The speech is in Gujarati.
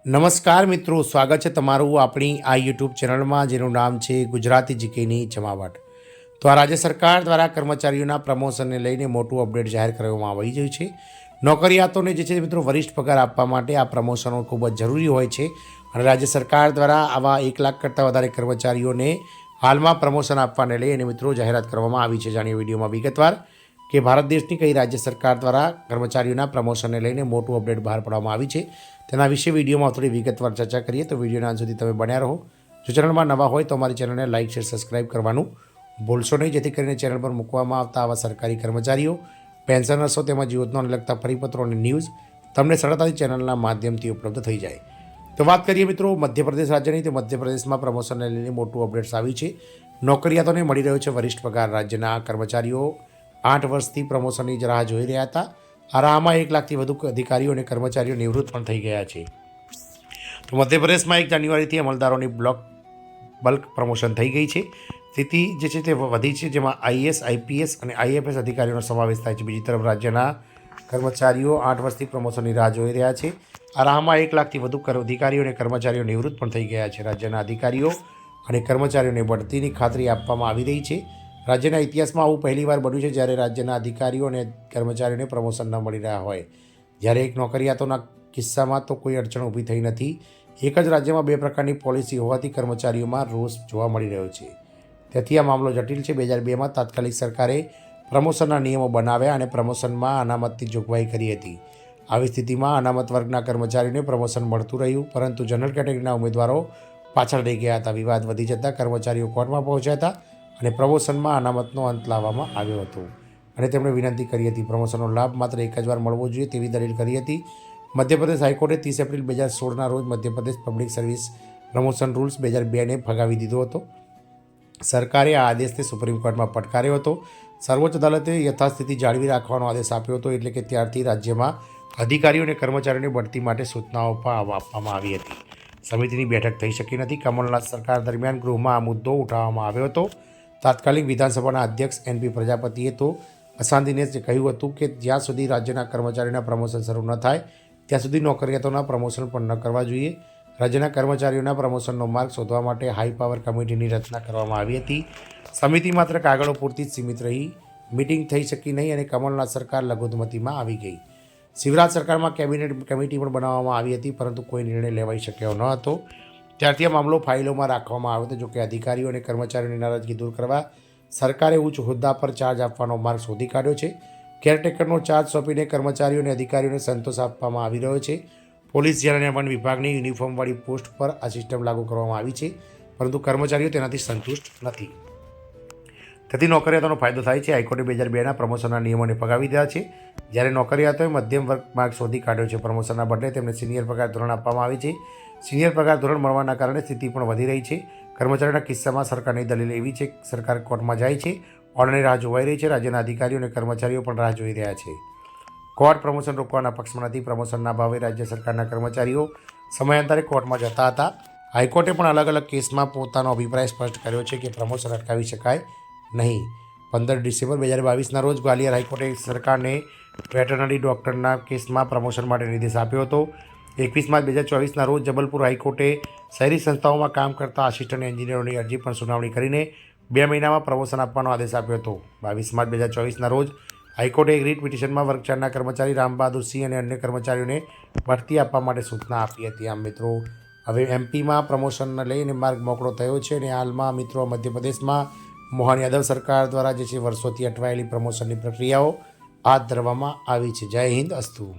નમસ્કાર મિત્રો, સ્વાગત છે તમારું આપણી આ યુટ્યુબ ચેનલમાં જેનું નામ છે ગુજરાતી જીકેની જમાવટ. તો આ રાજ્ય સરકાર દ્વારા કર્મચારીઓના પ્રમોશનને લઈને મોટું અપડેટ જાહેર કરવામાં આવી રહ્યું છે. નોકરિયાતોને જે છે મિત્રો વરિષ્ઠ પગાર આપવા માટે આ પ્રમોશનો ખૂબ જ જરૂરી હોય છે અને રાજ્ય સરકાર દ્વારા આવા 1 લાખ કરતાં વધારે કર્મચારીઓને હાલમાં પ્રમોશન આપવાને લઈને મિત્રો જાહેરાત કરવામાં આવી છે. જાણીએ વિડીયોમાં વિગતવાર કે ભારત દેશની કઈ રાજ્ય સરકાર દ્વારા કર્મચારીઓના પ્રમોશનને લઈને મોટું અપડેટ બહાર પાડવામાં આવી છે તેના વિશે વિડીયોમાં થોડી વિગતવાર ચર્ચા કરીએ. તો વિડીયોના અંત સુધી તમે બન્યા રહો. જો ચેનલમાં નવા હોય તો અમારી ચેનલને લાઇક શેર સબસ્ક્રાઇબ કરવાનું ભૂલશો નહીં, જેથી કરીને ચેનલ પર મૂકવામાં આવતા આવા સરકારી કર્મચારીઓ, પેન્શનર્સો તેમજ યોજનાઓને લગતા પરિપત્રો અને ન્યૂઝ તમને સરળતાથી ચેનલના માધ્યમથી ઉપલબ્ધ થઈ જાય. તો વાત કરીએ મિત્રો મધ્યપ્રદેશ રાજ્યની. તો મધ્યપ્રદેશમાં પ્રમોશનને લઈને મોટું અપડેટ્સ આવી છે. નોકરિયાતોને મળી રહ્યો છે વરિષ્ઠ પગાર. રાજ્યના કર્મચારીઓ 8 વર્ષથી પ્રમોશનની રાહ જોઈ રહ્યા હતા. આ રાહમાં 1 લાખથી વધુ અધિકારીઓ અને કર્મચારીઓ નિવૃત્ત પણ થઈ ગયા છે. તો મધ્યપ્રદેશમાં 1 જાન્યુઆરીથી અમલદારોની બલ્ક પ્રમોશન થઈ ગઈ છે. સ્થિતિ જે છે તે વધી છે, જેમાં આઈએએસ, આઈપીએસ અને આઈએફએસ અધિકારીઓનો સમાવેશ થાય છે. બીજી તરફ રાજ્યના કર્મચારીઓ 8 વર્ષથી પ્રમોશનની રાહ જોઈ રહ્યા છે. આ રાહમાં 1 લાખથી વધુ અધિકારીઓ અને કર્મચારીઓ નિવૃત્ત પણ થઈ ગયા છે. રાજ્યના અધિકારીઓ અને કર્મચારીઓને બઢતીની ખાતરી આપવામાં આવી રહી છે. રાજ્યના ઇતિહાસમાં આવું પહેલીવાર બન્યું છે જ્યારે રાજ્યના અધિકારીઓ અને કર્મચારીઓને પ્રમોશન ન મળી રહ્યા હોય. જ્યારે એક નોકરિયાતોના કિસ્સામાં તો કોઈ અડચણ ઊભી થઈ નથી. એક જ રાજ્યમાં 2 પ્રકારની પોલિસી હોવાથી કર્મચારીઓમાં રોષ જોવા મળી રહ્યો છે. તેથી આ મામલો જટિલ છે. 2002માં તાત્કાલિક સરકારે પ્રમોશનના નિયમો બનાવ્યા અને પ્રમોશનમાં અનામતની જોગવાઈ કરી હતી. આવી સ્થિતિમાં અનામત વર્ગના કર્મચારીઓને પ્રમોશન મળતું રહ્યું, પરંતુ જનરલ કેટેગરીના ઉમેદવારો પાછળ રહી ગયા હતા. વિવાદ વધી જતાં કર્મચારીઓ કોર્ટમાં પહોંચ્યા હતા અને પ્રમોશનમાં અનામતનો અંત લાવવામાં આવ્યો હતો અને તેમણે વિનંતી કરી હતી પ્રમોશનનો લાભ માત્ર 1 જ વાર મળવો જોઈએ તેવી દલીલ કરી હતી. મધ્યપ્રદેશ હાઈકોર્ટે 30 એપ્રિલ 2016ના રોજ Madhya Pradesh public service promotion rules 2002ને ફગાવી દીધો હતો. સરકારે આ આદેશને સુપ્રીમ કોર્ટમાં પડકાર્યો હતો. સર્વોચ્ચ અદાલતે યથાસ્થિતિ જાળવી રાખવાનો આદેશ આપ્યો હતો. એટલે કે ત્યારથી રાજ્યમાં અધિકારીઓ અને કર્મચારીઓની બઢતી માટે સૂચનાઓ પણ આપવામાં આવી હતી. સમિતિની બેઠક થઈ શકી નથી. કમલનાથ સરકાર દરમિયાન ગૃહમાં આ મુદ્દો ઉઠાવવામાં આવ્યો હતો. તાત્કાલિક વિધાનસભાના અધ્યક્ષ એનપી પ્રજાપતિએ તો અશાંતિને કહ્યું હતું કે જ્યાં સુધી રાજ્યના કર્મચારીઓના પ્રમોશન શરૂ ન થાય ત્યાં સુધી નોકરિયાતોના પ્રમોશન પણ ન કરવા જોઈએ. રાજ્યના કર્મચારીઓના પ્રમોશનનો માર્ગ શોધવા માટે હાઈ પાવર કમિટીની રચના કરવામાં આવી હતી. સમિતિ માત્ર કાગળો પૂરતી જ સીમિત રહી, મિટિંગ થઈ શકી નહીં અને કમલનાથ સરકાર લઘુમતીમાં આવી ગઈ. શિવરાજ સરકારમાં કેબિનેટ કમિટી પણ બનાવવામાં આવી હતી, પરંતુ કોઈ નિર્ણય લેવાઈ શક્યો ન હતો. ત્યારથી આ મામલો ફાઇલોમાં રાખવામાં આવ્યો હતો. જોકે અધિકારીઓ અને કર્મચારીઓની નારાજગી દૂર કરવા સરકારે ઉચ્ચ હોદ્દા પર ચાર્જ આપવાનો માર્ગ શોધી કાઢ્યો છે. કેરટેકરનો ચાર્જ સોંપીને કર્મચારીઓ અને અધિકારીઓને સંતોષ આપવામાં આવી રહ્યો છે. પોલીસ, જેલ અને વન વિભાગની યુનિફોર્મવાળી પોસ્ટ પર આ સિસ્ટમ લાગુ કરવામાં આવી છે, પરંતુ કર્મચારીઓ તેનાથી સંતુષ્ટ નથી. તેથી નોકરિયાતોનો ફાયદો થાય છે. હાઈકોર્ટે 2002ના પ્રમોશનના નિયમોને ફગાવી દીધા છે. જ્યારે નોકરિયાતોએ મધ્યમ વર્ગ માર્ગ શોધી કાઢ્યો છે. પ્રમોશનના બદલે તેમને સિનિયર પગાર ધોરણ આપવામાં આવે છે. સિનિયર પગાર ધોરણ મળવાના કારણે સ્થિતિ પણ વધી રહી છે. કર્મચારીઓના કિસ્સામાં સરકારની દલીલ એવી છે કે સરકાર કોર્ટમાં જાય છે. ઓર્ડરની રાહ જોવાઈ રહી છે. રાજ્યના અધિકારીઓ અને કર્મચારીઓ પણ રાહ જોઈ રહ્યા છે. કોર્ટ પ્રમોશન રોકવાના પક્ષમાં નથી. પ્રમોશનના ભાવે રાજ્ય સરકારના કર્મચારીઓ સમયાંતરે કોર્ટમાં જતા હતા. હાઈકોર્ટે પણ અલગ અલગ કેસમાં પોતાનો અભિપ્રાય સ્પષ્ટ કર્યો છે કે પ્રમોશન અટકાવી શકાય નહીં. 15 ડિસેમ્બર 2022ના રોજ ગ્વાલિયર હાઈકોર્ટે સરકારને વેટરનરી ડૉક્ટરના કેસમાં પ્રમોશન માટે નિર્દેશ આપ્યો હતો. 21 માર્ચ 2024ના રોજ જબલપુર હાઈકોર્ટે શહેરી સંસ્થાઓમાં કામ કરતા આસિસ્ટન્ટ એન્જિનિયરોની અરજી પર સુનાવણી કરીને 2 મહિનામાં પ્રમોશન આપવાનો આદેશ આપ્યો હતો. 22 માર્ચ 2024ના રોજ હાઈકોર્ટે એક રીટ પિટિશનમાં વર્ગ 4ના કર્મચારી રામબહાદુર સિંહ અને અન્ય કર્મચારીઓને બઢતી આપવા માટે સૂચના આપી હતી. આમ મિત્રો હવે એમપીમાં પ્રમોશનને લઈને માર્ગ મોકળો થયો છે અને હાલમાં મિત્રો મધ્યપ્રદેશમાં મોહન યાદવ સરકાર દ્વારા જે છે વર્ષોથી અટવાયેલી પ્રમોશનની પ્રક્રિયાઓ હાથ ધરવામાં આવી છે. જય હિન્દ, અસ્તુ.